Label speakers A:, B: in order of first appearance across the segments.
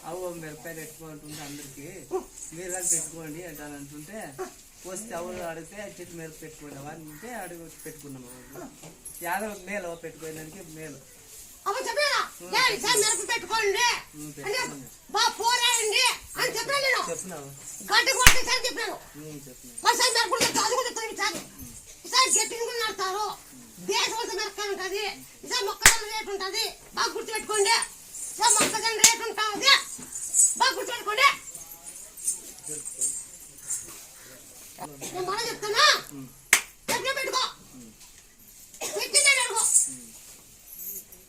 A: అవు మిరపకాయలు పెట్టుకుంటుంటే అందరికి మీరు కానీ పెట్టుకోండి అని అంటుంటే వస్తే అవును అడిగితే చెట్టు మిరప పెట్టుకోండి అంటే అడిగి పెట్టుకున్నాము. యాదవ మేలు పెట్టుకోవడానికి మేలు
B: పెట్టుకోండి
A: చెప్పినావు
B: నడతారు దేశం అంతా మిరపకాయ ఉంటుంది. మొక్కజొన్న రేటు ఉంటుంది బాగా గుర్తుపెట్టుకోండి. మొక్కజొన్న రేటు ఉంటుంది బాగా గుర్తుపెట్టుకోండి. నేను మనం చెప్తానా పెట్టుకో పెట్టిందే అడుగు.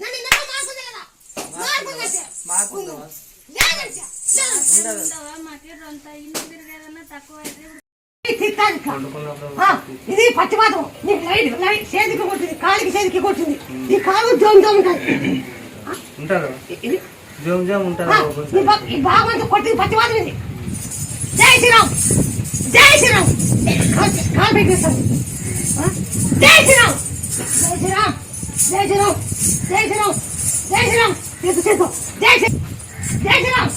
B: నన్ను ఇందులో మార్పుంది కదా మార్పుందంటే ఇది పచ్చిపాతం నీకు లైట్ చేతికి కొట్టింది కాలికి చేతికి కొట్టింది. ఈ కాలు జోమ్ జోమ్ ఉంటుంది బాగా కొట్టింది పచ్చిపాతం ఇది. జై శ్రీరామ్ జై శ్రీరామ్ కాలు పెట్టేస్తాను. జై శ్రీరామ్ జై శ్రీరామ్ జై శ్రీరామ్ జై శ్రీరామ్ జై శ్రీరామ్ చేతు చేతు జై జై శ్రీరామ్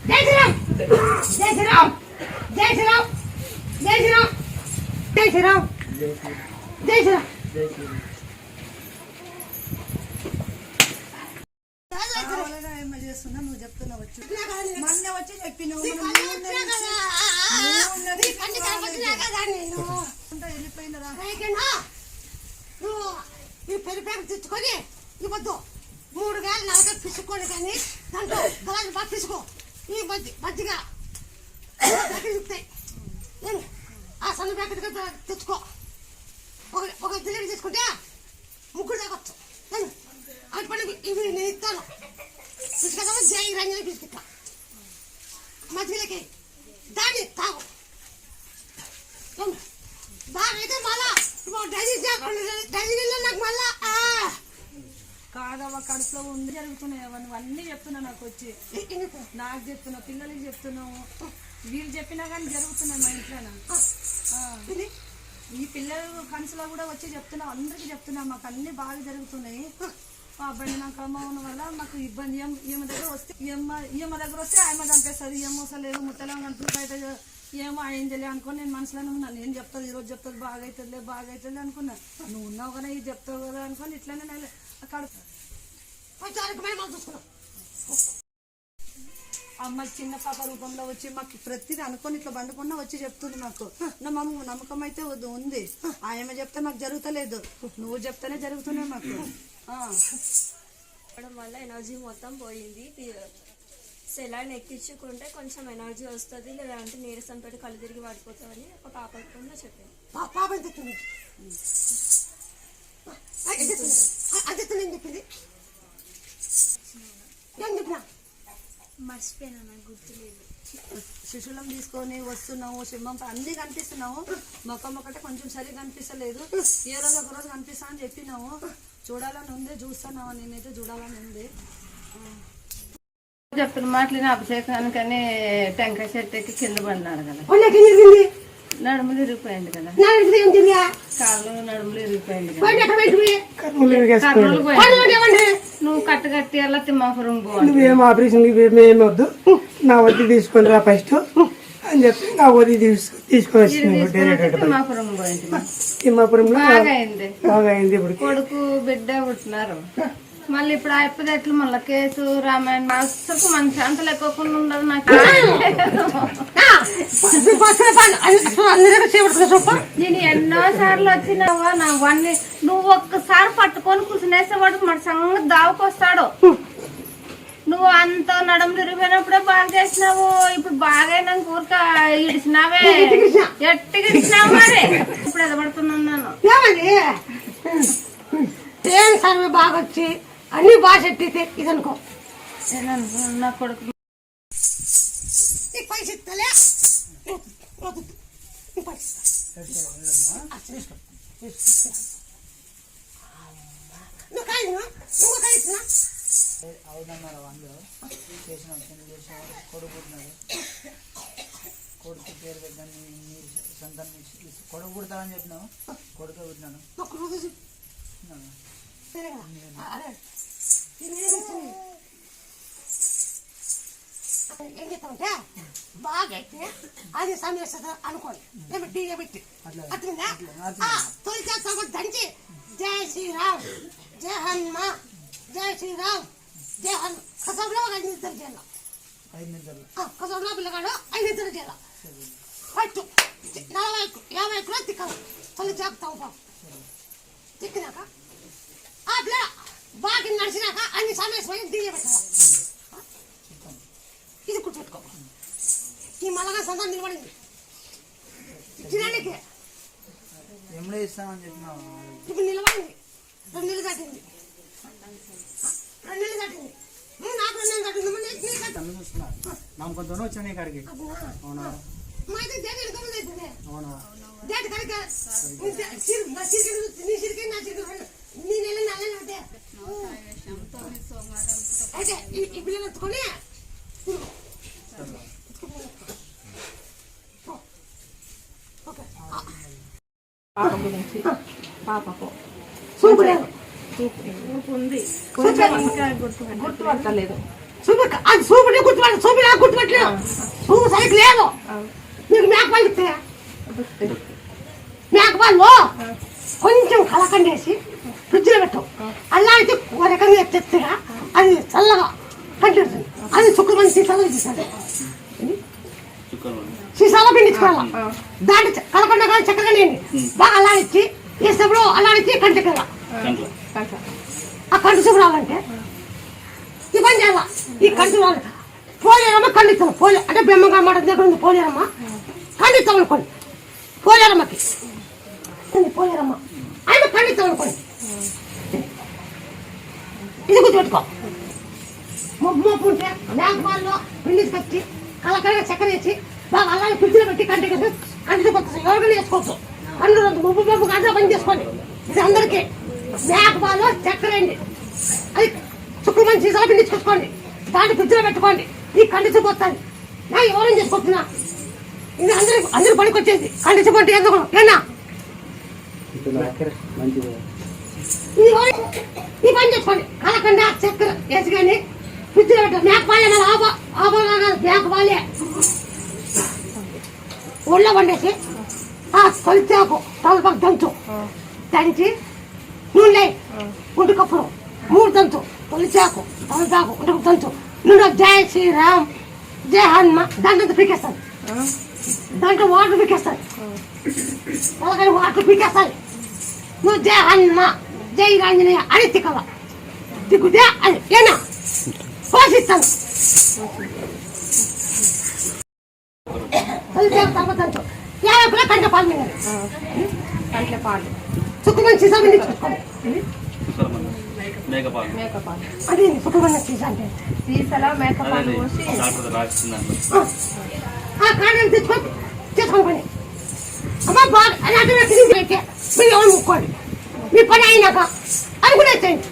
B: జై శ్రీరామ్ జై శ్రీరామ్ జై శ్రీరామ్ జై శ్రీరామ్ జై శ్రీరామ్ జై శ్రీరామ్. చేస్తున్నా నువ్వు చెప్తున్నావు వచ్చి మొన్న వచ్చి చెప్పినావు వెళ్ళిపోయినరా నువ్వు ఈ పెరిపేరు తెచ్చుకొని ఇవ్వద్దు. 3 వేలు 4 వేలు పిసుకోండి కానీ దాంట్లో గలాలు బాగా పిసుకో. ఈ మజ్జిగ ఆ సన్న ప్యాకెట్ తెచ్చుకో. ఒక జిలేబీ తీసుకుంటే 3 తాగొచ్చు. అటు పని ఇవి నేను ఇస్తాను. పిసుకదా జై రంజని పిసుకుతా మజ్జిగలకి దాన్ని తాగు. దానైతే మళ్ళా డైజీలో నాకు మళ్ళా
C: కాదవ్వ కడుపులో ఉంది జరుగుతున్నాయి. అవన్నీ చెప్తున్నా నాకు వచ్చి నాకు చెప్తున్నావు పిల్లలకి చెప్తున్నావు. వీళ్ళు చెప్పినా కానీ జరుగుతున్నాయి మా ఇంట్లో. ఈ పిల్లలు కనసులో కూడా వచ్చి చెప్తున్నావు అందరికి చెప్తున్నా మాకు అన్ని బాగా జరుగుతున్నాయి. మా అబ్బాయి నాకు అమ్మవన వల్ల మాకు ఇబ్బంది. ఈమె దగ్గర వస్తే ఈమె దగ్గర వస్తే ఆమె చంపేస్తుంది. ఏం వస్తలేదు ముత్తలేము అంటూ బయట ఏమో అయిందిలే అనుకుని నేను మనసులోనే ఉన్నాను. నేను చెప్తాను ఈరోజు చెప్తుంది బాగా అవుతుంది అనుకున్నా. నువ్వు ఉన్నావు కదా ఇది చెప్తావు కదా అనుకుని ఇట్లానే అక్కడ అమ్మ చిన్న పాప రూపంలో వచ్చి మాకు ప్రతిదీ అనుకొని ఇట్లా బండుకున్నా వచ్చి చెప్తుంది నాకు. నా నమ్మకం అయితే ఉంది. ఆయమ్మ చెప్తే మాకు జరుగుతలేదు. నువ్వు చెప్తేనే జరుగుతున్నాయి మాకు.
D: వల్ల ఎనర్జీ మొత్తం పోయింది. సెలైన్ ఎక్కించుకుంటే కొంచెం ఎనర్జీ వస్తుంది, లేదంటే నీరసం పెట్టి కళ్ళు తిరిగి పడిపోతామని ఒక పాప చెప్పింది. మర్చిపోయినా నాకు గుర్తులేదు.
C: శిశువులం తీసుకొని వస్తున్నావు సింహం అన్ని కనిపిస్తున్నావు. ముఖం ఒకటే కొంచెం సరిగ్గా కనిపిస్తలేదు. ఏ రోజు ఒక రోజు కనిపిస్తా అని చెప్పినావు. చూడాలని ఉంది చూస్తున్నావా? నేనైతే చూడాలని ఉంది.
E: చెప్పిన మాటలు అభిషేకానికని టెంకాయ చెట్టు ఎక్కి కింద పడినాడు కదా. నడుములు ఇరిగిపోయింది కదా. కాళ్ళు నడుములు ఇరిగిపోయింది కదా. నువ్వు కట్టి అలా తిమ్మాపురం
F: పోను ఆపరేషన్ ఏమొద్దు నా వద్దు తీసుకొని రా ఫస్ట్ అని చెప్పి నా వద్దు తీసుకొని
E: తిమ్మాపురం పోయింది.
F: తిమ్మాపురంలో
E: బాగా అయింది. ఇప్పుడు కొడుకు బిడ్డ పుట్టినారు. మళ్ళీ ఇప్పుడు అయిపోతే మళ్ళీ కేసు రామాయణ అసలు మంచి అంత లెక్కకుండా ఉండదు నాకు. నేను ఎన్నో సార్లు వచ్చినావా నావన్నీ నువ్వు ఒక్కసారి పట్టుకొని కూర్చునేస్తే వాడు మన సంగతి దావుకొస్తాడు. నువ్వు అంత నడుము తిరిగిపోయినప్పుడే బాగా చేసినావు. ఇప్పుడు బాగా ఊరిక ఇడిచినావే ఎట్టిగా ఇడిచినావు. మరి ఇప్పుడు ఎదబడుతున్నాను
B: బాగా వచ్చి అన్ని బాగా చెట్టితే ఇదనుకో
E: నా కొడుకు
A: అవునన్నారు. అందులో చేసినాం కొడుకు పేరు పెట్టాను సంతానం కొడుకు పుడతానని చెప్పినావు. కొడుకు పుట్టినాను.
B: ఏం చేస్తామంటే బాగా అయితే అది సమస్య అనుకోండి ఏమి డీజే పెట్టి అట్లా తొలి చేస్తాము దంచి జై శ్రీరామ్ జై హనుమ జై శ్రీరామ్ జై హను కసంలో 5 నిద్రలు చేయాలి 5 నిద్రలు కసంలో పిల్లగాడు 5 నిద్రలు చేయాలి ఫస్ట్ 40 కూడా తిక్కాలి తొలి చేస్తాము బాబు తిక్కినాక అట్లా బాగా నడిచినాక అన్ని సమస్య డీజే పెట్టాలి ఇది గుర్తుపెట్టుకో ఈ మళ్ళగా సంతానం నిలబడింది ఇచ్చినానికి
A: ఎమ్మడే ఇస్తామని చెప్పినావు
B: ఇప్పుడు నిలబడింది 2 నెలలు దాటింది 2 నెలలు దాటింది నాకు 2 నెలలు దాటింది
A: నమ్మకంతోనే వచ్చాను నీ కాడికి అవునా
B: మా అయితే డేట్ ఎడుకోమని అవుతుంది
A: అవునా
B: డేట్ కనుక నా చిరికెళ్ళి నీ చిరికెళ్ళి నా చిరికెళ్ళి నీ నెల నా నెల అంటే అయితే ఈ పిల్లలు ఎత్తుకొని
E: పాప గురించి పాపకు
B: చూపు
E: ఉంది కొంచెం ఇంకా గుర్తుపట్టలేదు
B: చూపు అది చూపునే గుర్తుపట్ట చూపు నాకు గుర్తుపట్టలేదు చూపు సరిగ్గా లేదు నీకు మేకపాలు ఇస్తాయా మేకపాలు కొంచెం కలకండి వేసి ఫ్రిడ్జ్లో పెట్టావు అలా అయితే ఒక రకంగా తెచ్చగా అది చల్లగా కంటిస్తుంది అది శుక్రవారం సీసాలో తీసాడు సీసాలో పిండించుకోవాలి దాంట్లో కలకండ కానీ చక్కగా నేను బాగా అలా ఇచ్చి వేసినప్పుడు అలా ఇచ్చి కంటి కదా ఆ కంటి చూపు రావాలంటే ఈ పని చేయాల ఈ కంటి రావాలి పోలేరమ్మ ఖండిస్తాం పోలే అంటే బెమ్మగా మాట దగ్గర ఉంది పోలేరమ్మ ఖండిస్తాం అనుకోండి పోలేరమ్మకి పోలేరమ్మ ఆయన ఖండిస్తాం అనుకోండి ఇది గుర్తుపెట్టుకో మొప్పు ఉంటే మేకపాల్లో పిండికి కలకడగా చక్కెర వేసి బాగా అలాగే ఫ్రిడ్జ్లో పెట్టి కంటికి కొత్త ఎవరికైనా వేసుకోవచ్చు అందరూ ముప్పు గంటల పని చేసుకోండి ఇది అందరికీ మేకపాలు చక్కెర వేయండి అది శుక్రవారం సీసాలు పిండించుకోండి దాన్ని ఫ్రిడ్జ్లో పెట్టుకోండి ఈ కండిషన్ వస్తుంది నా ఎవరైనా చేసుకుంటున్నా ఇది అందరూ పనికి వచ్చేది కండిషన్ పట్టి ఎందుకు ఏనా ఈ పని చేసుకోండి కలకండ చక్కెర వేసి కానీ ఫ్రిడ్జ్లో పెట్టాలి మేకపాలే ఆబాగా మేకపాలే ఒళ్ళో వండేసి ఆ తొలిచాకు తలపక్క దంచి నూనె గుంటుకప్పుడు 3 దంచు తొలిచాకు తలపాకు గుంటుకు దంచు నూనె జై శ్రీరామ్ జై హనుమ దాంట్లో పీకేస్తాను దాంట్లో వాటర్ పీకేస్తాను అలాగే వాటర్ పీకేస్తాను నువ్వు జై హనుమ జై రాంజనేయ అని తిక్కవ తిక్కుతే అది ఏనా పోషిస్తాను కంట పాలు
E: కంట్ల పాలు
B: శుక్రవారం సీసా పిండించుకోండి
E: మేకపాలు
B: అది శుక్రవారం సీసా అంటే
E: సీసలా మేకపాలు పోసి
B: ఆ కాండం తెచ్చుకొని చేసుకోండి అమ్మ బాగా అలాంటి మీరు ఎవరు ముక్కోండి మీ పని అయినాక అది కూడా చేయండి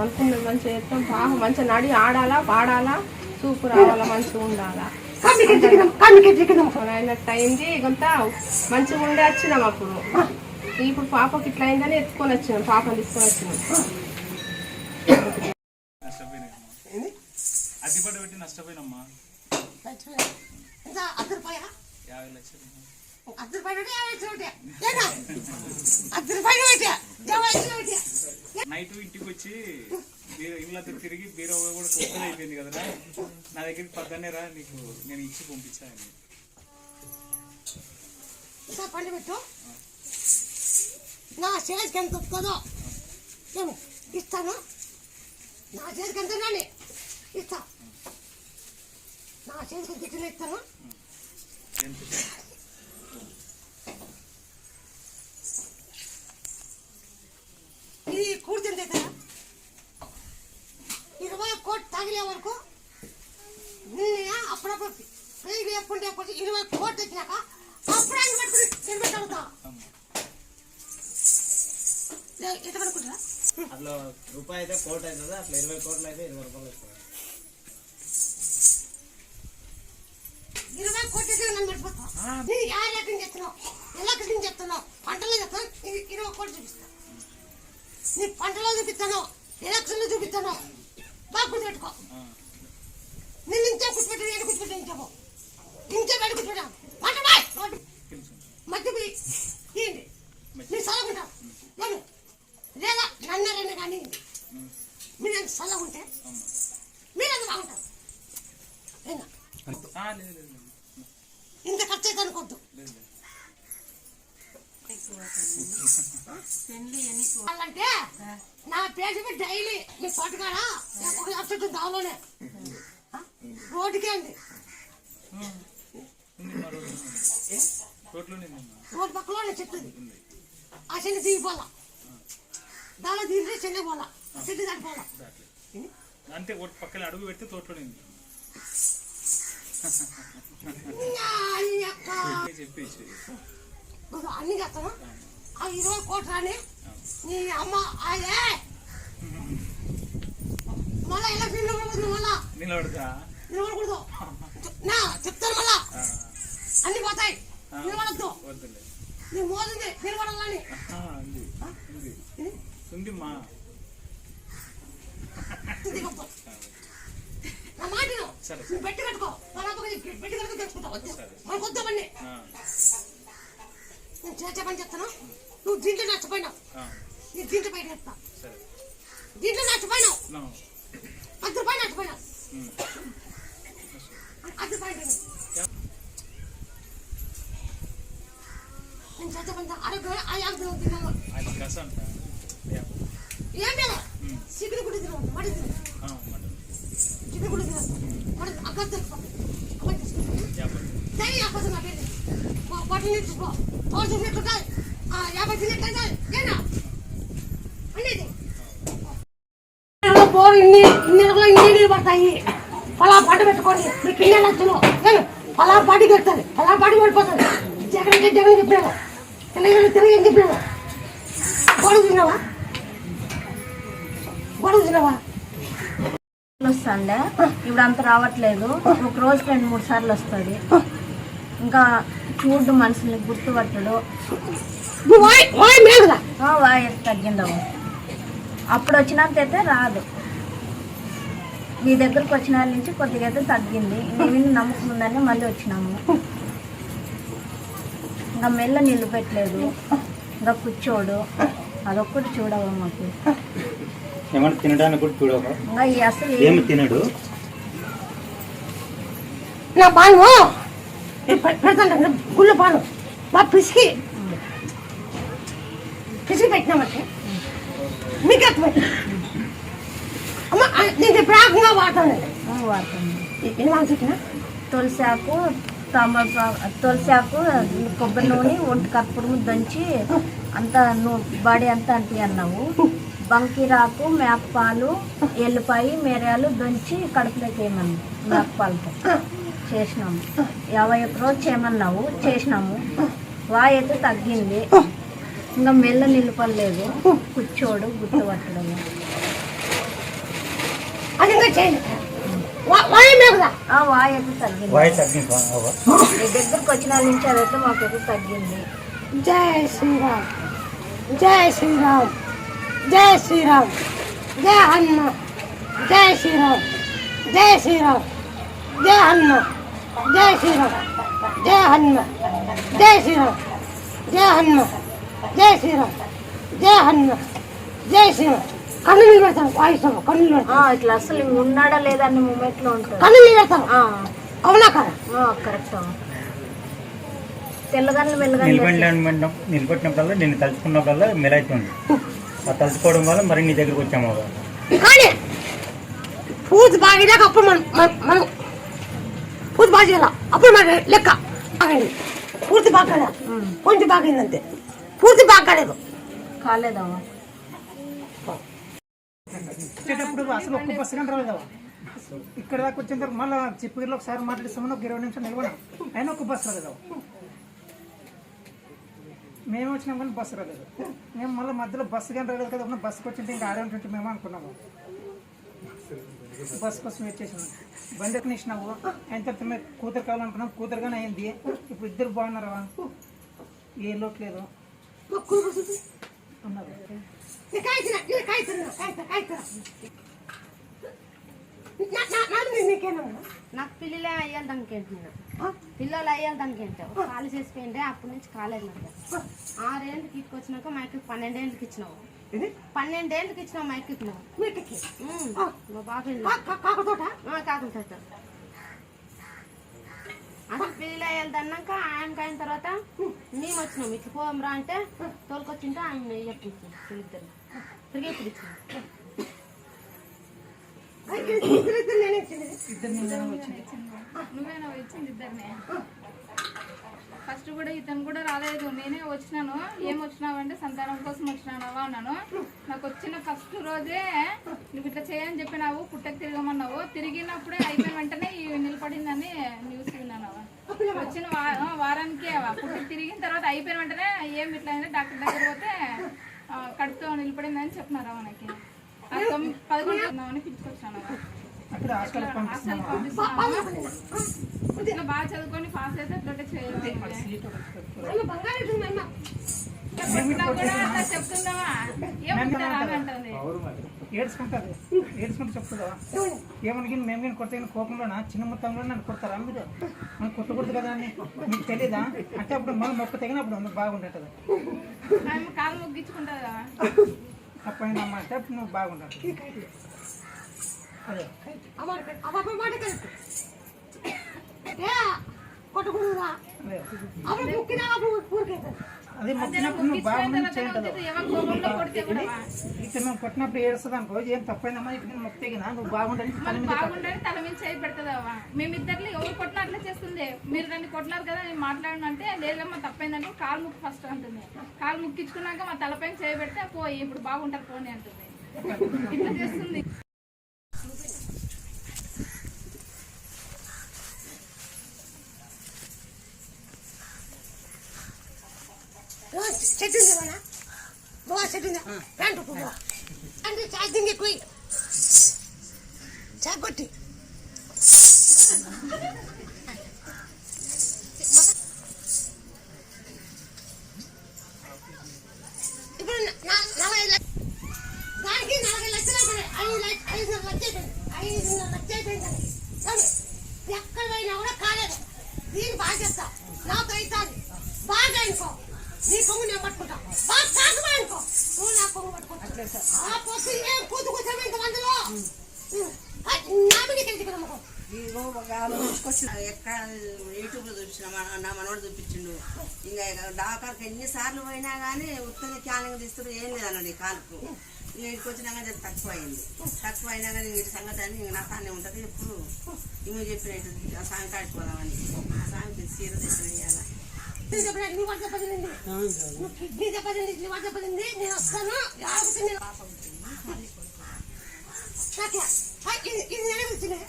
E: అనుకున్నది మంచిగా చేస్తాం బాగా మంచిగా నడి ఆడాలా పాడాలా చూపు రావాలా మంచిగా ఉండాలా అయినట్టు అయింది కొంత మంచిగా ఉండే వచ్చినాం అప్పుడు ఇప్పుడు పాపకి ఇట్లా అయిందని ఎత్తుకొని వచ్చినాం పాపని తీసుకొని వచ్చినాం
G: అడ్డిపడ్డ పెట్టి నష్టపోయినమ్మా
B: 50 రూపాయలు
G: 50 లక్షలు నైట్ ఇంటికి వచ్చి ఇళ్ళ తిరిగి బీరో కూడా కొత్తది అయిపోయింది కదరా నా దగ్గరికి పక్కనే రా నీకు నేను ఇచ్చి పంపించాను
B: పండు పెట్టు నా చేతికి ఎంత వస్తుందో నేను ఇస్తాను నా చేతికి ఎంత రాని ఇస్తా నా చేతికి గిట్టలు ఇస్తాను ఇది కూర్చుంది కదా 20 కోట్లు తగిలే వరకు నేను అప్పుడప్పుడు పైకి ఎప్పుడు 20 కోట్లు వచ్చినాక అప్పుడు ఆయన పట్టుకుని నిలబెట్టవుతా ఎంత పడుకుంటారా
A: అట్లా రూపాయి అయితే కోటి అవుతుంది అట్లా 20 కోట్లు అయితే 20 రూపాయలు వస్తుంది
B: 20 కోట్లు అయితే నన్ను మర్చిపోతా నేను ఏ రకం చెప్తున్నావు ఎలా కటింగ్ చెప్తున్నావు పంటలో చెప్తాను 20 కోట్లు చూపిస్తాను నీ పంటలో చూపిస్తాను ఎలక్షన్లో చూపిస్తాను బాగా గుర్తుపెట్టుకో నిన్ను ఇంతే గుర్తుపెట్టి
G: లేదు లేదు
B: ఇంత ఖర్చు అయితే అనుకోవద్దు.
G: లేదు లేదు.
B: వాళ్ళంటే నా పేరు చెప్పి డైలీ మీ తోటకాడ ఒక చెట్టు దావలోనే రోడ్డుకే అండి.
G: ఉంది మా రోడ్డు రోడ్లోనే ఉందమ్మా.
B: రోడ్డు పక్కలోనే చెట్టు ఆ చెట్టు దిగిపోలా దానిలో దిగి చెన్నై పోలా చెట్టు దాటిపోలా
G: అంతే ఒకటి పక్కన అడుగు పెడితే తోటలోనే ఉంది చెప్పేసి
B: అన్ని చేస్తాను. ఆ 20 కోట్లు రాని నీ అమ్మ అదే మళ్ళా ఎలక్షన్ మళ్ళా
G: నిలబడతా
B: నిలబడకూడదు. నా చెప్తాను మళ్ళా అన్ని పోతాయి. నిలబడద్దు.
G: వద్దులే
B: నీ మోదుంది నిలబడాలని
G: ఉంది ఉంది ఉంది మా
B: నా మాటను
G: సరే
B: నువ్వు పెట్టి కట్టుకో పెట్టి కట్టుకో తెచ్చుకుంటావు. మనకు వద్దామని నేను చేసే పని చెప్తాను. నువ్వు దీంట్లో నచ్చిపోయినావు. నీ దీంట్లో బయట చెప్తా.
G: సరే
B: దీంట్లో నచ్చిపోయినావు. 10 రూపాయలు నచ్చిపోయినావు. 10 రూపాయలు నేను చేసే పని ఆరోగ్యం తిన్నాను.
G: అది కస అంట
B: ఏం లేదు సిగ్గులు గుడి తిన్నాను. మడి తిన్నాను. చికెన్ గుడి తిన్నాను. మడి అక్కడ తెలుసుకోండి. అక్కడ తీసుకుంటాను. అక్కడ నా పేరు బట్టలు నేర్చుకో. తోడు చూసినట్లుగా 50 తిన్నట్లయితే ఏనా అనేది ఇన్ని పడతాయి. పలా పాటు పెట్టుకోండి. మీకు ఇన్ని లక్షలు పలా పాటికి పెడతాను. పలా పాటికి పడిపోతుంది. జగన్ చెప్పాను. తిరిగి ఏం చెప్పాను. గొడవ తిన్నావా
E: వస్తుండే ఇప్పుడు అంత రావట్లేదు. ఒక రోజు 2-3 సార్లు వస్తుంది. ఇంకా చూడు మనుషుల్ని గుర్తుపట్టడు. వాయి తగ్గిందవు. అప్పుడు వచ్చినంతైతే రాదు. మీ దగ్గరకు వచ్చిన నుంచి కొద్దిగా అయితే తగ్గింది. నేను నమ్మకం ఉందని మళ్ళీ వచ్చినాము. ఇంకా మెల్ల నిలబెట్టలేదు. ఇంకా కూర్చోడు. అదొక్కటి చూడవు మాకు.
H: ఏమన్నా తినడానికి కూడా చూడవు.
E: ఇంకా అసలు
H: ఏమి తినడు.
B: నా పాను పెడతాను. గుళ్ళ పాను బాగా పిసికి పెట్టినామంటే మీకు అర్థమైంది. అమ్మ నేను ప్రాకంగా వాడతానండి. ఎన్ని వాళ్ళు చెప్పినా
E: తులసాకు కొబ్బరి నూనె 1 కప్పుడు దంచి అంతా బాడీ అంతా అంటి అన్నావు. బంకిరాకు మేకపాలు ఎల్లిపాయ మిరియాలు దంచి కడుపులోకి వేయమన్నావు. మేకపాలతో చేసినాము. 51 రోజు చేయమన్నావు. చేసినాము. వాయి అయితే తగ్గింది. ఇంకా మెల్ల నిలపలేదు. కూర్చోడు గుర్తుపట్టడం.
B: అది ఇంకా చేయండి. వాయి
E: అయితే తగ్గింది. మీ దగ్గరకు వచ్చిన నుంచి అదైతే మాకైతే తగ్గింది.
B: జై శ్రీరామ్ జై శ్రీరామ్ జై శ్రీరామ్ జై హనుమ జై శ్రీరామ్ జై శ్రీరామ్ జై హనుమ జై శ్రీరామ్ జై హనుమ జై శ్రీరామ్ జై హనుమ జై శ్రీరామ్ జై హనుమ జై శ్రీరామ్. కన్ను పెడతాను. వాయిస్తాను కన్ను పెడతాను.
E: ఇట్లా అసలు ఉన్నాడా లేదా అన్న మూమెంట్ లో ఉంటుంది.
B: కన్ను పెడతాను. అవునా కదా?
E: కరెక్ట్. తెల్లగన్ను
H: నిలబెట్టినప్పుడల్లా నేను తలుచుకున్నప్పుడల్లా మెలవుతుంది. ఆ తలుచుకోవడం వల్ల మరి నీ దగ్గరకు వచ్చాము.
B: కానీ పూజ బాగా అప్పుడు మనం పూజ బాగా చేయాల. అప్పుడు మన లెక్క బాగండి. పూర్తి బాగా కొంచెం బాగైందంతే. పూర్తి బాగా
E: కాలేదమ్మా.
F: వచ్చేటప్పుడు అసలు ఒక్క బస్సు గంట రాలేదా. ఇక్కడ దాకా వచ్చిన తర్వాత మళ్ళీ చిప్పగిరిలో ఒకసారి మాట్లాడిస్తామని ఒక 20 నిమిషాలు నిలబడినాం. అయినా ఒక్క బస్సు రాలేదా. మేము వచ్చినాం కానీ బస్సు రాలేదు. మేము మళ్ళీ మధ్యలో బస్సు కానీ రాలేదు కదా. బస్సుకి వచ్చింటే ఇంకా ఆడే ఉంటుంటే మేము అనుకున్నాము. బస్సు కోసం వెయిట్ చేసినాం. బండి ఎక్కినావు. అయిన తర్వాత మేము కూతురు కావాలనుకున్నాం. కూతురుగానే అయింది. ఇప్పుడు ఇద్దరు బాగున్నారా. ఏ లోటు లేదు. ఉన్నారు.
E: నాకు పిల్లలే అయ్యాలి దానికి పిల్లలు అయ్యాలి దానికి ఖాళీ చేసిపోయింటే అప్పటి నుంచి కాలేదు. నాకు 6 ఏళ్ళకి ఇచ్చుకొచ్చినాక మైకి 12 ఏళ్ళకి ఇచ్చినావు. 12 ఏళ్ళకి ఇచ్చినావు మైకి ఇచ్చినావు. మా బాబు కాకులతోట అసలు పిల్లలు వెళ్తాన్నాక ఆయనకి అయిన తర్వాత మేము వచ్చినాం ఇట్లా పోదాం రా అంటే తోలుకొచ్చింటే ఆయన చెప్పించాం పిల్లిద్దరు తిరిగి ఇప్పుడు ఇచ్చాం.
C: నువ్వేనా ఇచ్చింది ఇద్దరినే? ఫస్ట్ కూడా ఇతను కూడా రాలేదు, నేనే వచ్చినాను. ఏం వచ్చినావంటే సంతానం కోసం వచ్చినావా అన్నాను. నాకు వచ్చిన ఫస్ట్ రోజే నువ్వు ఇట్లా చేయని చెప్పినావు, పుట్టకు తిరగమన్నావు. తిరిగినప్పుడే అయిపోయిన వెంటనే నిలబడిందని న్యూస్ విన్నాను. వచ్చిన వారానికి పుట్టకు తిరిగిన తర్వాత అయిపోయిన వెంటనే ఏం ఇట్లా అయినా డాక్టర్ దగ్గర పోతే కడుపుతో నిలబడిందని చెప్పినారా మనకి. 11 పిలుచుకొచ్చాను. హాస్టల్ పంపిస్తున్నాను. ఇట్లా బాగా చదువుకొని పాస్ అయితే అట్లా చేయాలి. చెప్తున్నావా ఏమంటారా అంటుంది.
F: ఏడ్చుకుంటూ చెప్తుందా ఏమని మేము కానీ కొడితే కోపంలోనా చిన్న మొత్తంలో నన్ను కొడతారా మీరు? మనం కొట్టకూడదు కదా అని మీకు తెలీదా? అంటే అప్పుడు మనం మొక్క తెగినప్పుడు బాగుంటుంది.
C: కాలు ముగ్గించుకుంటుందా?
F: తప్పైందమ్మా అంటే అప్పుడు నువ్వు బాగుంటుంది. అదే అదే మొక్కినప్పుడు నువ్వు బాగుంటుంది చేయండి. ఇక్కడ మేము కొట్టినప్పుడు ఏడుస్తుంది అనుకో ఏం తప్పైందమ్మా ఇక్కడ నేను మొక్క తెగినా నువ్వు బాగుంటుంది
C: తల మీద చేయి పెడతావా? మేమిద్దరిలో ఎవరు కొట్టినా అట్లా చేస్తుంది. మీరు నన్ను కొట్టినారు కదా నేను మాట్లాడినంటే లేదమ్మా తప్పైందంటే కాలు ముక్కు ఫస్ట్ అంటుంది. కాలు ముక్కించుకున్నాక మా తలపైన చేయి పెడితే పోయి ఇప్పుడు బాగుంటారు పోనీ అంటుంది. ఇట్లా చేస్తుంది.
B: చెట్టు బాగా చెట్టు ప్యాంటు అంటే ఛార్జింగ్ ఎక్కువ చాకొట్టి ఇప్పుడు దానికి 40 లక్షలు అవుతుంది. 5 లక్షలు అయిపోయింది. ఎక్కడ పోయినా కూడా కాలేదు. దీన్ని బాగా చేస్తా నాకు అవుతుంది బాగా అనుకో నీ కొంగు నేను పట్టుకుంటా బాగా కాకపోయి అనుకో నువ్వు నా కొంగు పట్టుకుంటా. ఆ పొద్దు ఏం కూతుకొచ్చాము ఇంతమందిలో నా బిడ్డకి నమ్మకం
I: ఎక్కడ యూట్యూబ్లో చూపించిన నా మనోడు చూపించిండు. ఇంకా డాక్టర్కి ఎన్నిసార్లు పోయినా కానీ ఉత్తని క్యానింగ్ తీస్తారు ఏం లేదన్నాడు ఈ కాలుకు. ఇంకా ఇంటికి వచ్చినాక తక్కువ అయింది. తక్కువ అయినా కానీ ఇంటి సంగతి అని ఇంక నా కానే ఉంటుంది. ఎప్పుడు ఇంక చెప్పినట్టు ఆ సాయం కాడిపోదామని ఆ సాయం చీర తెచ్చిన ఇవ్వాలి.
B: నీ వాడు చెప్పదండి కిడ్నీ చెప్పదండి నీ వాడు చెప్పదండి నేను వస్తాను ఇది నేనే ఇచ్చింది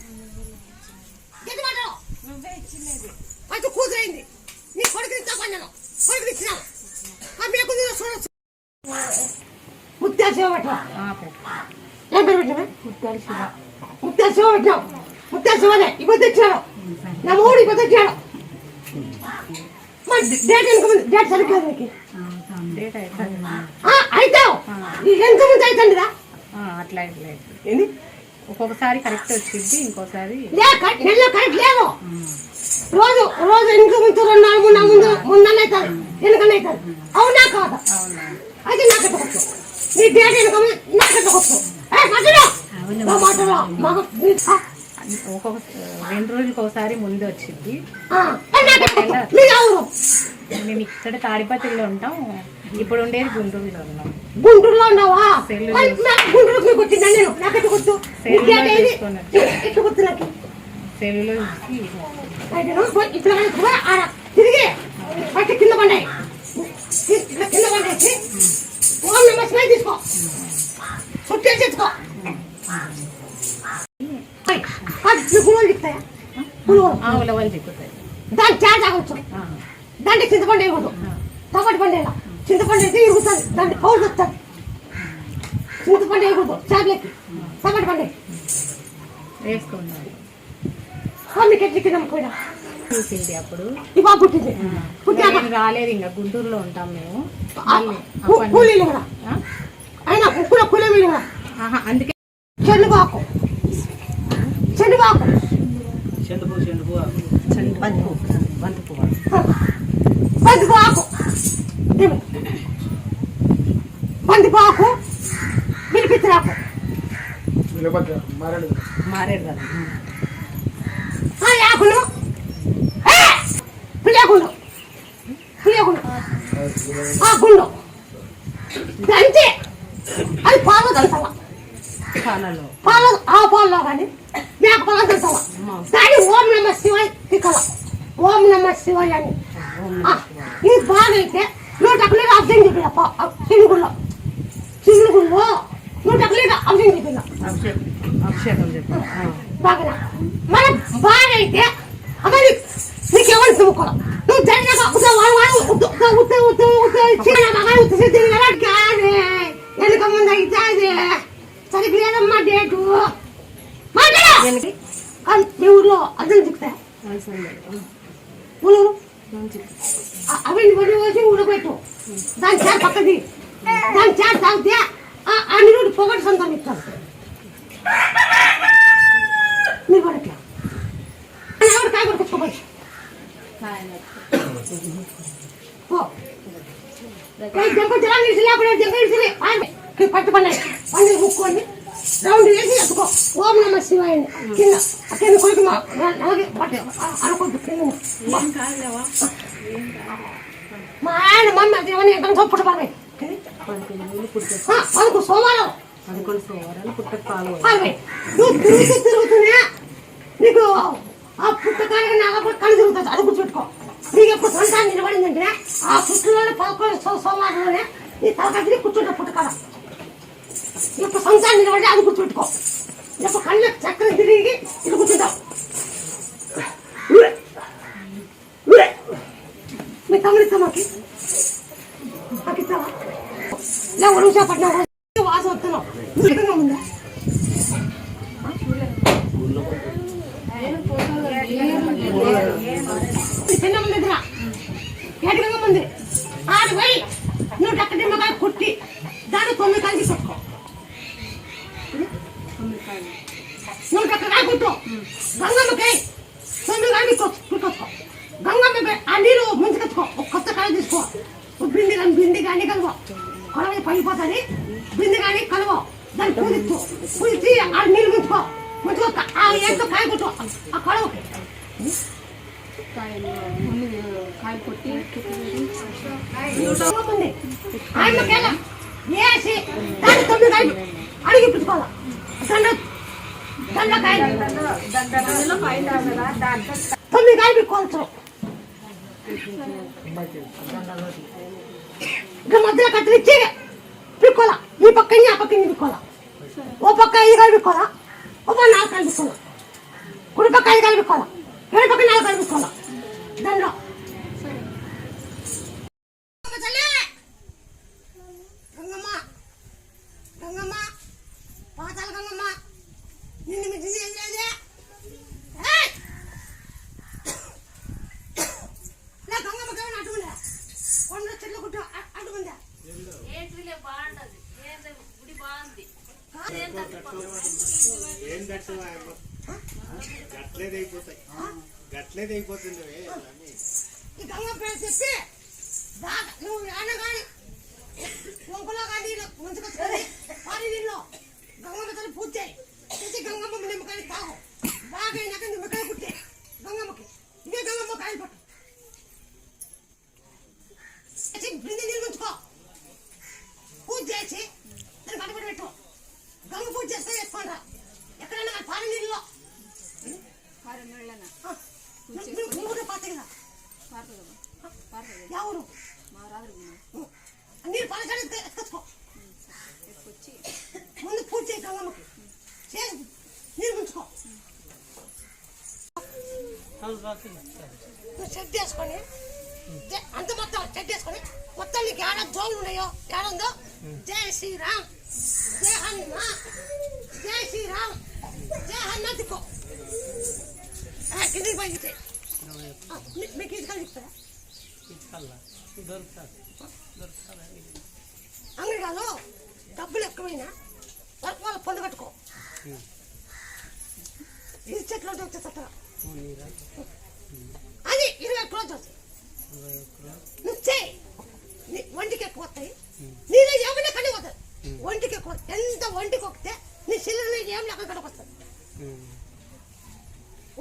B: గట్టి మాటలు నువ్వే ఇచ్చినది అది కూతురైంది. నీ కొడుకు ఇస్తా పన్నాను కొడుకు ఇచ్చినావు ఆ మీ కొద్దిగా చూడొచ్చు. ముత్యాల శివ పెట్టా ఏం పేరు పెట్టినా ముత్యాల శివ పెట్టావు. ముత్యాల శివనే ఇప్పుడు తెచ్చాడు నా మూడు ఇప్పుడు తెచ్చాడు. డేట్ సరిగ్గా అవుతావు ఎంత ముందు అవుతుందిరా
J: అట్లా ఏంది ఒక్కొక్కసారి కరెక్ట్ వచ్చింది ఇంకోసారి
B: నెలలో కరెక్ట్ లేవు. రోజు రోజు ఇంట్లో ముందు 2 4 3 ముందు ముందన్న అవుతారు వెనుకన్నా అవుతారు. అవునా కాదా? అయితే నాకు ఎట్టకొచ్చు నీ డేట్ వెనుక నాకు ఎట్టకొచ్చు
J: ఒక్కొక్క 2 రోజులకి ఒకసారి ముందు వచ్చింది. మేము ఇక్కడ తాడిపత్రిలో ఉంటాం. ఇప్పుడు ఉండేది గుంటూరులో ఉన్నాం.
B: గుంటూరులో ఉన్నావా?
J: సెల్లులో
B: తిరిగి కింద పండాయి కింద పండేసి తీసుకో చుట్టూ తెచ్చుకో.
J: ఉలవలు దిక్కుతాయి.
B: దాన్ని చా తాగొచ్చు. దాంట్లో చింతపండు వేయకూడదు. టమాటి పండు వేయాల. చింతపండు అయితే ఇరుగుతుంది. దాన్ని పౌడర్ వస్తుంది. చింతపండు వేయకూడదు. చాట్లకి టమాటి పండు
J: వేసుకున్నాను.
B: మీకు ఎట్లకి నమ్మకపోయినా
J: చూసింది అప్పుడు
B: ఈ బాబు పుట్టింది.
J: రాలేదు ఇంకా గుంటూరులో ఉంటాం మేము.
B: కూలీలు కూడా అయినా కూడా కూలీలు కూడా
J: అందుకే
B: చెండుబాకు చెండుబాకు బంతిపాకు బంతిపాకు మిరిపిత్రాకు
J: మారేడు
B: ఆకులు ఆ గుండు దంచి అది పాలు దంచాల పాలలో కానీ మేక పాలు దంచాల దాన్ని ఓం నమ శివాయ తిక్కల ఓం నమ శివాయ అని ఇది బాగైతే 100 లీటర్ అర్థం చెప్పిన చిరుగుల్లో 100 లీటర్ అర్థం చెప్పిన బాగా మన బాగైతే అమ్మని నీకెవరు తుమ్ముకోవాలి నువ్వు జరిగినాక వెనక ముందు అయితే సరిగ్గా లేదమ్మా డేటు మీ ఊర్లో అర్థం చెప్తా ఊరు అవన్నీ వడ్డీ వచ్చి ఉడకబెట్టు దాని చేత పక్కది దాని చేత తాగితే అన్ని రోజు పొగటి సంతానం ఇస్తాను మీరు పడట్లా ఎవరు కాయ కొట్టుకోవచ్చు పట్టుకున్నాయి పండుగ ముక్కొని రౌండ్ వేసి ఎత్తుకో ఓం నమ శివాయ కింద కింద కొడుకు అనుకుంటు మా ఆయన మమ్మీ అది ఎంత చప్పుడు బాగా అనుకో సోమవారం నువ్వు తిరుగుతూనే నీకు ఆ పుట్టకాయగా నాకు కళ్ళు తిరుగుతుంది అది గుర్తుపెట్టుకో నీకు ఎప్పుడు సంతానం నిలబడిందంటే ఆ పుట్టులోనే 11 సోమవారంలోనే నీ తలకాయ కూర్చుంటా పుట్టకాడ ఇప్పుడు సంతానం నిలబడి అది గుర్తుపెట్టుకో ఇప్పుడు కళ్ళు చక్కర తిరిగి ఇది కూర్చుంటావు మీ తమ్ముడు ఇస్తా మాకు ఇస్తావా లే విశాఖపట్నం వాసన వస్తున్నావు ఉందా చిన్నమ్మ దగ్గర ఏటగా ఉంది ఆడు పోయి 100 నిమ్మకాయ కుట్టి దాన్ని 9 కాయలు తీసుకో 100 కాయ కుట్టు గంగమ్మకాయ 9 కాయలు కుట్టుకోసుకో గంగమ్మకాయ ఆ నీరు ముంచుకొచ్చుకో ఒక కొత్త కాయ తీసుకో బింది కానీ కలువ కొలవ పడిపోతుంది బింది కానీ కలువ దాన్ని పూజించి ఆ నీళ్ళు ముంచుకో ముంచుకో ఆ ఎంతో కాయ కుట్టు ఆ కొలవకి కాయ కొట్టి వేసి దాన్ని 9 కాయలు అడిగి పుచ్చుకోవాలి దండకాయ 9 కాయలు పిక్కోవచ్చు ఇంకా మధ్యలో కత్తిరించి పిక్కోవాలా ఈ పక్క ఆ పక్క పిక్కోవాలా ఓ పక్క 5 కాయలు పిక్కోవాలా ఓ పక్క 4 కాయలు పిక్కోవాలా కుడి పక్క 5 కాయలు పిక్కోవాలా ఎడ పక్క 4 కాయలు పిక్కోవాలా దండలో గంగమ్మ గంగమ్మ పాతాల గంగమ్మ నిన్ను మించి ఏం చేయలే నా గంగమ్మకి ఏమైనా అడ్డుకుందా కొండ చెట్లు కుట్టు అడ్డుకుందా ఈ గంగమ్మ పేరు చెప్పి నువ్వు ఏడ కానీ వంకలో కానీ ముంచుకొచ్చుకొని వారి నీళ్ళు గంగమ్మ తల్లి పూజ చేసి గంగమ్మ నిమ్మకాయలు తాగు బాగా అయినాక నిమ్మకాయ పుట్టే గంగమ్మకి ఇదే గంగమ్మ కాయలు పట్టు బిందె నీళ్ళు ముంచుకో పూజ చేసి దాన్ని కట్టుబడి పెట్టు గంగ పూజ చేస్తే చేసుకోండి ఎక్కడైనా పారి నీళ్ళలో ఊరు పాత కదా ఎవరు నీరు పాలచాడు ఎత్తుకొచ్చుకో ముందు పూజ చేయి గంగమ్మకి చేసి నీరు ముంచుకో సెట్ చేసుకొని అంత మొత్తం సెట్ చేసుకొని మొత్తం నీకు ఏడ జోన్లు ఉన్నాయో ఏడుందో జై శ్రీరామ్ జై హనుమ జై శ్రీరామ్ జై హనుమ దిక్కో కిందికి పోయి మీకు ఇది కలిగిస్తారా అంగడిలో డబ్బులు ఎక్కువైనా వాళ్ళ పొందు కట్టుకో ఇది చెట్లు వచ్చేస్తా అది 20 రోజులు నువ్వు చేయి ఒంటికి ఎక్కువ వస్తాయి నీలో ఏమైనా కడి పోతుంది ఒంటికి ఎక్కువ ఎంత ఒంటికి వస్తే నీ శరీరంలో ఏం లెక్క కడకొస్తుంది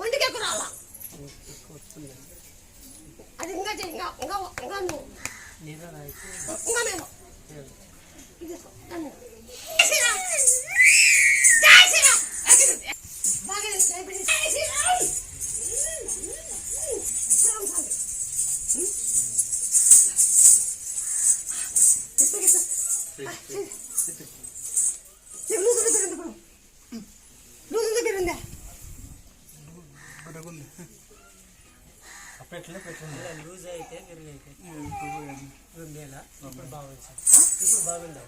B: ఒంటికి ఎక్కువ రావాలా అది ఇంకా ఇంకా ఇంకా ఇంకా నువ్వు
A: నీతో అయితే
B: ఇంకా మేము ఇది తీసుకో. జై శ్రీరామ్ జై శ్రీరామ్ బాగా జై శ్రీరామ్
A: లూజ్ అయితే పెరుగు అయితే రెండేళ్ళ ఇప్పుడు బాగుంది సార్. ఇప్పుడు బాగుందా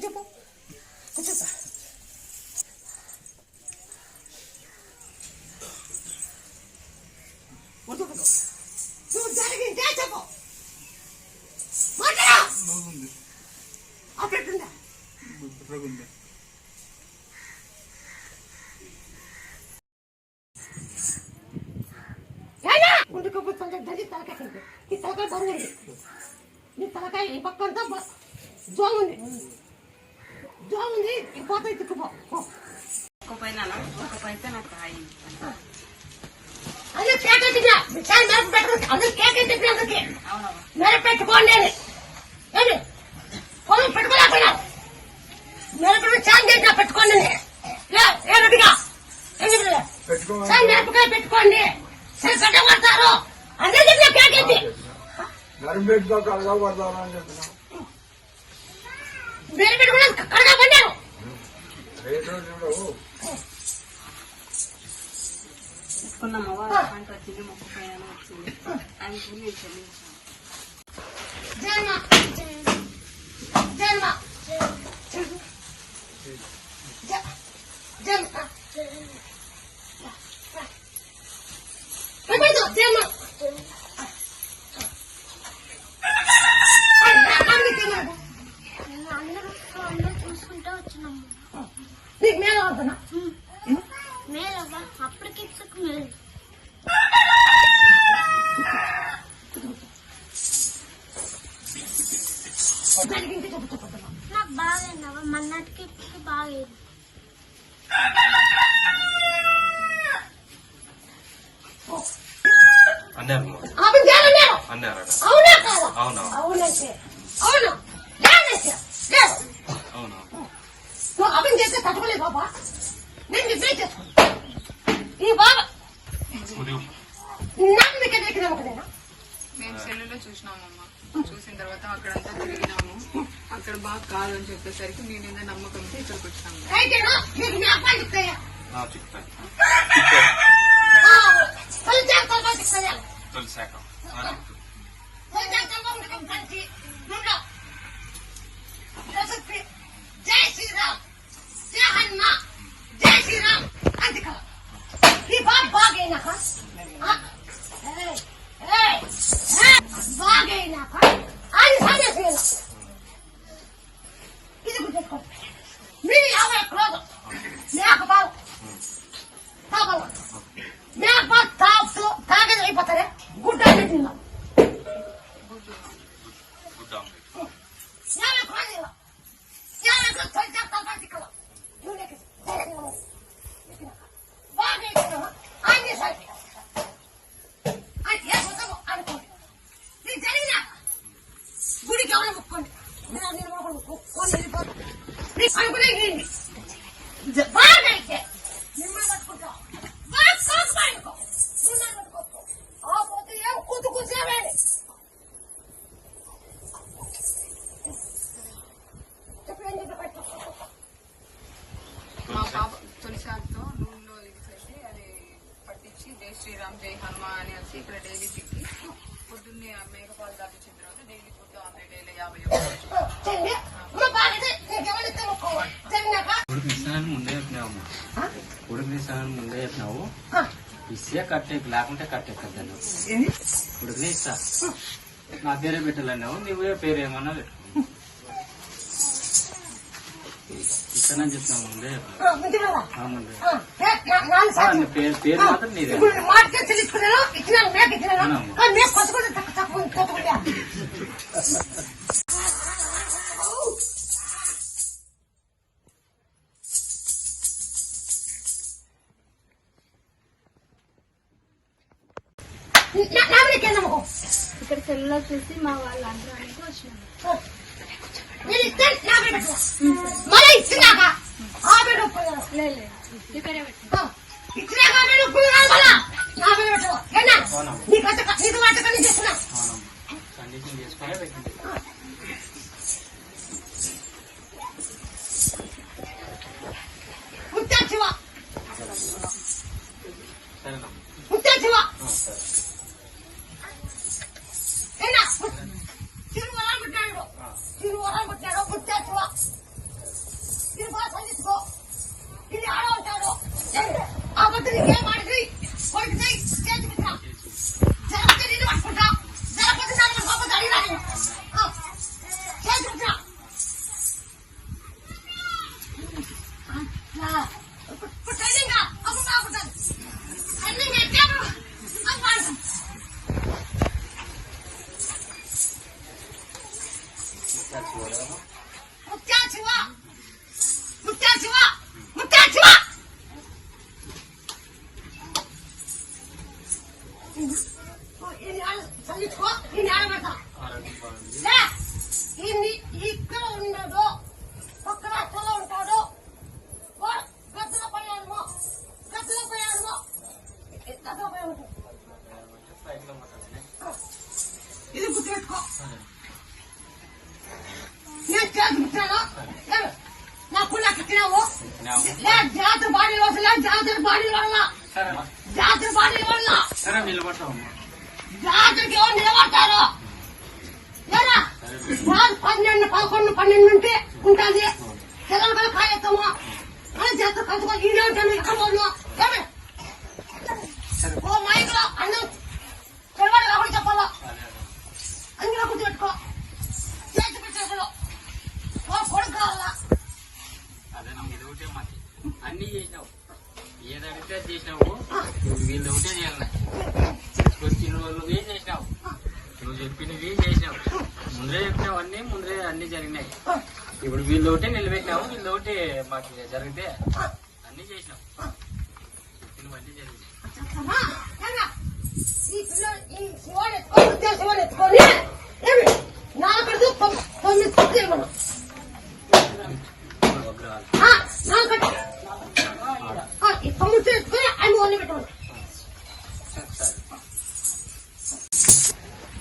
B: చెప్పు కూర్చోతా నువ్వు జరిగిందే చెప్పు మాట్లాడా అప్పుడుందా ఉండుకోబోతుంటే దళి తలకాయ ఈ తలకాయ బాగుంది నీ తలకాయ ఈ పక్క అంతా జోమ్ ఉంది ఈ పోతాయి తిక్కుపో అదే కేక్ తిన్నా చాలా మేరకు పెట్టండి అందరు కేక్ తిప్పి అందరికి మేరకు పెట్టుకోండి అని పొలం పెట్టుకోలేకపోయినా మేరకు చాలా చేసినా పెట్టుకోండి ఏమిటిగా చాలా మిరపకాయ పెట్టుకోండి సరే గడ్డ పడతారు అందరూ చెప్పిన కేక్ ఎత్తి వేరే పెట్టుకున్నా కడగా పడ్డారు జన్మ జన్మ జన్మ జన్మ
E: చూసుకుంటూ వచ్చినాము
B: నీకు మేలు అవుతున్నా
E: మేలవ్వ అప్పటికి మేలు నాకు బాగైందవ్వ మన్నటికి బాగేది
B: అవునా కాదా అవునైతే అవును నువ్వు అభిన్ చేస్తే తట్టుకోలేదు బాబా నేను నిద్ర చేసుకో ఈ బాబా నాకు మీకు ఎక్కడ ఒకటేనా
C: మేము సెల్లులో చూసినామమ్మా చూసిన తర్వాత అక్కడంతా తిరిగినాము అక్కడ బాగా కాదు అని చెప్పేసరికి మీ మీద నమ్మకంతో ఇక్కడికి వచ్చినాము
B: అయితేనా నీకు జ్ఞాపకాలు చెప్తాయా జై శ్రీరామ్ జై హనుమా జై శ్రీరామ్ అంతే కదా ఈ బాబు బాగైనాక బాగైనాక ఆయన సాగేసేయాల ఇది గుర్తుకోండి మీరు 50 క్రోధం మేకపాలు తాగల మేకపాలు తాగుతూ తాగేది అయిపోతారే గుడ్డ తిన్నాం 50 క్రోధం 50 క్రోధం బాగైనా అన్ని సరి అనుకోండి నేను జరిగినా గుడికి ఎవరు ముక్కోండి అనుకునే బాగా అయితే మిమ్మల్ని పట్టుకుంటాం బాగా కాకుమాడుకో మిమ్మల్ని పట్టుకోవచ్చు ఆ పోతే ఏం కూతుకూసేవేండి
C: మా పాప తొలిసారితో నూనెలో ఇచ్చేసి అది పట్టించి జై శ్రీరామ్ జై హనుమా అని వచ్చి ఇక్కడ డైలీ తిక్కి పొద్దున్నే మేకపాలు దాటించిన తర్వాత డైలీ ఫుడ్ ఆమ్లెట్ 50
K: ముందే చెప్పినావు ఉడికిస్తానని ముందే చెప్పినావు ఇస్తే కట్టే లేకుంటే కట్టే కట్టాను ఉడికినే ఇస్తా నా పేరే పెట్టాలన్నావు నువ్వే పేరు ఏమన్నా పెట్టుకో ఇస్తానని చెప్తాను ముందే
B: ముందుగా
K: ముందే
B: నాలుగు సార్లు
K: పేరు మాత్రం నీదే.
B: ఇప్పుడు మార్కెట్ తెలుసుకున్నాను ఇచ్చినాను మేక ఇచ్చినాను మేక కొట్టుకుంటే తక్కువ కొట్టుకుంటా
D: ఇక్కడ సెల్లో చూసి మా వాళ్ళు అందరూ వచ్చినాము.
B: మళ్ళీ ఇచ్చినాక
D: లేదు ఇక్కడే పెట్టు.
B: ఇచ్చినాక నీకు వాటకని చేస్తున్నా
K: కండిషన్ చేసుకునే పెట్టింది.
B: ముత్తా శివ
K: సరేనా
B: ముత్తా శివ
K: సరే
B: తిరువరం పుట్టాడు ముత్తా శివ తిరుమల సంధించుకో ఇది ఆడవుతాడు ఆ బట్టి నీకేం ఆడికి కొడుకుతాయి చేతి పెట్టా జరగతే నేను పట్టుకుంటా జరగతే దాని గొప్ప అడిగినాను చేతి పెట్టా ట్రైనింగ్ అప్పుడు కాకుండా ట్రైనింగ్ ఎక్కాడు అది ముత్తా శివ ముత్తా శివ ముత్తా శివ చదివించుకో ఈ నేలమాట ఇక్కడ ఉన్నాడు ఒక్క రాష్ట్రంలో ఉంటాడు గద్దలో పోయాడమో గద్దలో పోయాడమో గద్దలో పోయాడు ఇది గుర్తుపెట్టుకో నేను చేతుకున్నాను నాకు ఎక్కినావు జాతర బాడీ వల్ల జాతర బాడీ వల్ల జాతర బాడీ వల్ల
K: సరే నిలబడతాం
B: జాతరకి ఎవరు నిలబడతారు లేదా 12, 11, 12 ఉంటే ఉంటుంది తెలంగాణ కదా కాయత్తమా అని జాతర కలుసుకో ఈడే ఉంటాను ఎక్కడ ఓ మైకులో అన్నం తెలవాలి కాబట్టి చెప్పాలా అందులో గుర్తుపెట్టుకో చేతి పెట్టేసాడు కొడుకు కావాలా
K: అదే నమ్మ ఇది ఒకటే మాది అన్ని చేసినావు ఏదడితే చేసినావు వీళ్ళు ఒకటే చేయాలి వచ్చిన వాళ్ళు ఏం చేసినావు నువ్వు చెప్పినవి చేసినావు ముందే చెప్పినావు ముందే అన్ని జరిగినాయి ఇప్పుడు వీళ్ళు ఒకటే నిలబెట్టినావు వీళ్ళు ఒకటి మాకు జరిగితే అన్ని చేసినావు చెప్పినవన్నీ జరిగినాయి
B: ఈ పిల్లలు ఈ శివాన్ని ఎత్తుకొని నాలుగు 9 మనం ఈ 9 ఎత్తుకొని అన్ని ఓన్లీ పెట్టాలి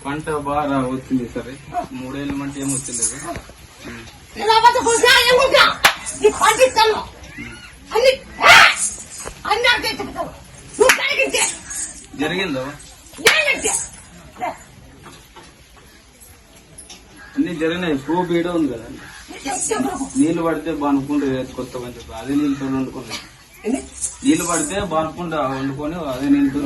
G: పంట బాగా వచ్చింది సరే 3 ఏళ్ళ మంట ఏం వచ్చింది
B: ఈ పండిస్తాను అన్ని అన్ని అడిగే చెప్తాను నువ్వు కలిగించే
G: జరిగిందో అన్ని జరిగినాయి పువ్వు బీడ ఉంది కదా నీళ్లు పడితే బానుకుంటే కొత్త మంచి అదే నీళ్ళతో వండుకున్నా నీళ్లు పడితే బానుకుంటా వండుకొని అదే నీళ్ళతో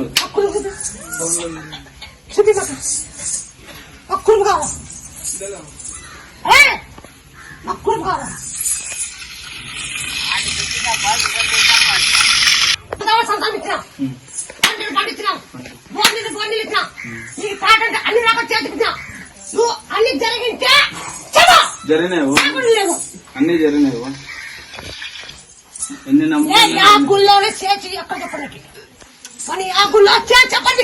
B: అన్ని రకాల చేతికినా నువ్వు అన్ని జరిగింటే
G: జరిగినావు అన్ని జరిగినావు ఎన్ని నమ్మకాలు
B: ఆ గుళ్ళోనే చేసి ఎక్కడ చెప్పడానికి కానీ ఆ గుళ్ళో చేసి చెప్పండి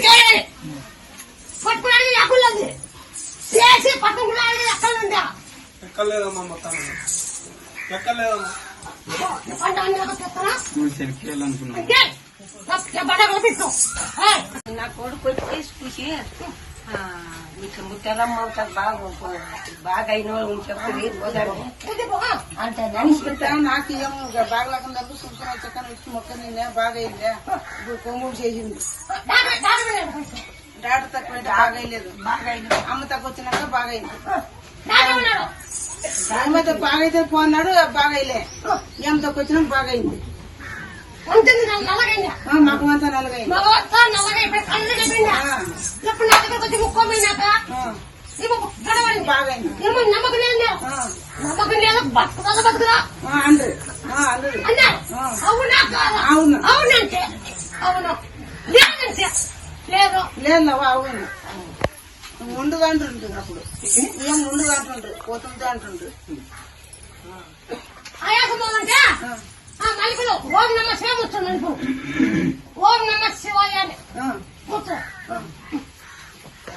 B: పట్టుకున్నాడు ఆ గుళ్ళో చేసి పట్టుకున్నాడు ఎక్కడ ఉందా
G: ఎక్కలేదమ్మా మొత్తం ఎక్కలేదమ్మా నువ్వు చెక్కేయాలనుకున్నావు
L: నా కొడుకు వచ్చేసి చూసి నీకు ముత్తరమ్మ బాగా అయిన వాళ్ళు అంటే నాకు ఏం బాగా లేకుండా చూసుకున్నా చక్కని వచ్చి మొక్క నిందా బాగా అయిందా ఇప్పుడు కొమ్ముడు చేసింది డాక్టర్ తక్కువ బాగా అయ్యలేదు బాగా అయింది అమ్మ తక్కువ వచ్చినాక బాగా అయింది దాని మీద బాగా అయితే పోన్నాడు బాగా అయ్యలే ఏం తక్కువ వచ్చినాక బాగా అయింది మాకు అంతా నల్లగైంది అన్నది
B: అన్నారు అవునా కాదా?
L: అవును
B: అవునంటే అవును లేదంటే లేదు
L: లేదవ్వ అవును ముందుగా అంటుండ్రు అప్పుడు ఏం ముందుగా అంటుండ్రు పోతుంది అంటుండ్రు
B: ఆయాసమంటే ఆ మలుపులో ఓం నమ శివ కూర్చో మలుపు ఓం నమ శివాయ అని కూర్చో